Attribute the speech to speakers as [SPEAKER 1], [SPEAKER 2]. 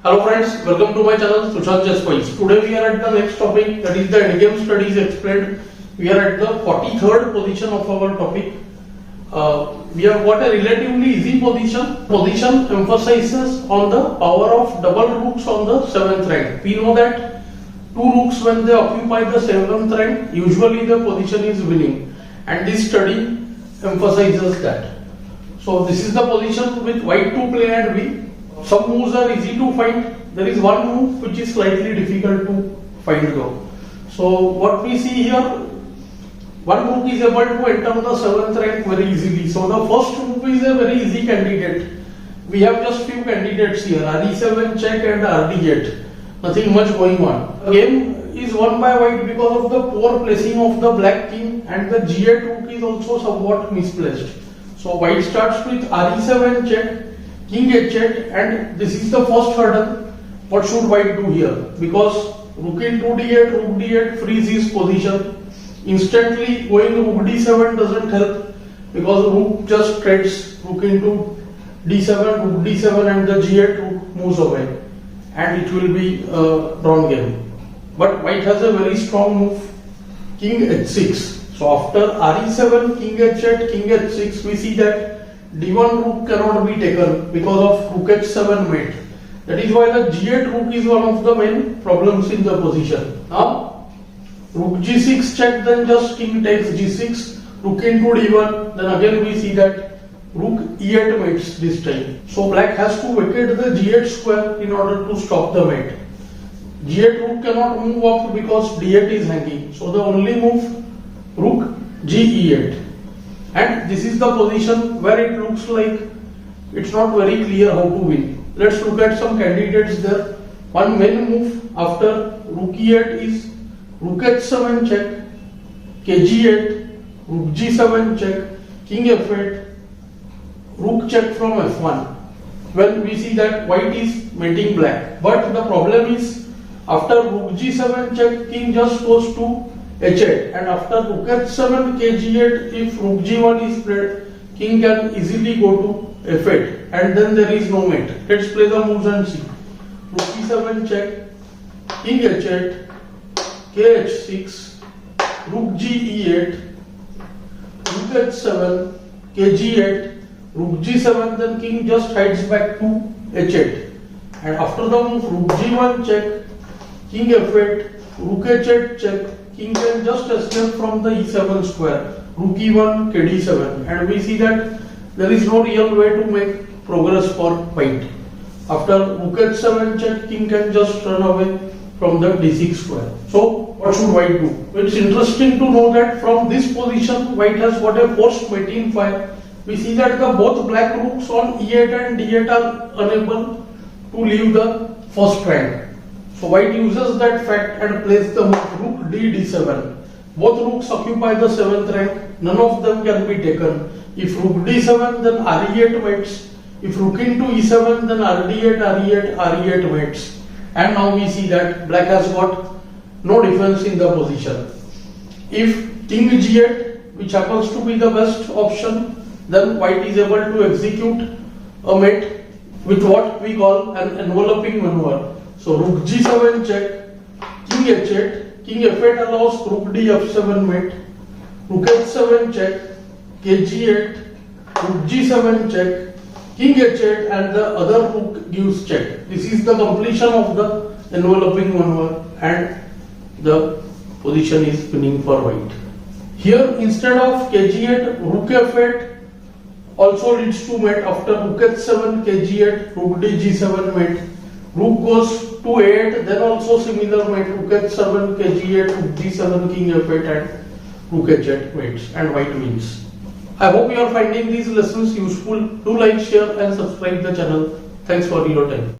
[SPEAKER 1] Hello friends, welcome to my channel Sushant. Today we are at the next topic, that is the endgame studies explained. We are at the 43rd position of our topic. We have got a relatively easy position. Position emphasizes on the power of double rooks on the 7th rank. We know that two rooks, when they occupy the 7th rank, usually the position is winning, and this study emphasizes that. So this is the position with white to play and B. Some moves are easy to find. There is one move which is slightly difficult to find though. So what we see here, one rook is able to enter the 7th rank very easily. So the first move is a very easy candidate. We have just few candidates here, re7 check and rd8. Nothing much going on. The game is won by white because of the poor placing of the black king, and the g8 rook is also somewhat misplaced. So white starts with re7 check, king h8, and this is the first hurdle. What should white do here? Because rook into d8, rook d8 frees his position. Instantly going rook d7 doesn't help, because rook just trades rook into d7, rook d7, and the g8 rook moves away, and it will be a drawn game. But white has a very strong move, king h6. So after re7, king h8, king h6, we see that d1 rook cannot be taken because of rook h7 mate. That is why the g8 rook is one of the main problems in the position. Now rook g6 check, then just king takes g6, rook into d1, then again we see that rook e8 mates this time. So black has to vacate the g8 square in order to stop the mate. g8 rook cannot move up because d8 is hanging. So the only move, rook g e8. And this is the position where it looks like it's not very clear how to win. Let's look at some candidates there. One main move after rook e8 is rook h7 check, kg8, rook g7 check, king f8, rook check from f1. When we see that white is mating black, but the problem is after rook g7 check, king just goes to h8, and after rook h7 kg8, if rook g1 is played, king can easily go to f8, and then there is no mate. Let's play the moves and see. Rook e7 check, king h8, kh6, rook g e8, rook h7, kg8, rook g7, then king just hides back to h8, and after the move rook g1 check, king f8, rook h8 check, king can just escape from the e7 square, rook e1, kd7, and we see that there is no real way to make progress for white. After rook h7 check, king can just run away from the d6 square. So what should white do? It's interesting to know that from this position white has got a forced mating file. We see that the both black rooks on e8 and d8 are unable to leave the first rank. So white uses that fact and plays the move rook d7. Both rooks occupy the 7th rank. None of them can be taken. If rook d7, then re8 mates. If rook into e7, then rd8, re8, re8 mates. And now we see that black has got no defense in the position. If king g8, which happens to be the best option, then white is able to execute a mate with what we call an enveloping maneuver. So rook g7 check, king h8, king f8 allows rook d f7 mate, rook h7 check, kg8, rook g7 check, king h8, and the other rook gives check. This is the completion of the enveloping maneuver, and the position is winning for white. Here instead of kg8, rook f8 also leads to mate. After rook h7, kg8, rook d g7 mate. Rook goes to a8, then also similar mate, rook h7, kg8, rook g7, king f8, and rook h8 mates, and white wins. I hope you are finding these lessons useful. Do like, share, and subscribe the channel. Thanks for your time.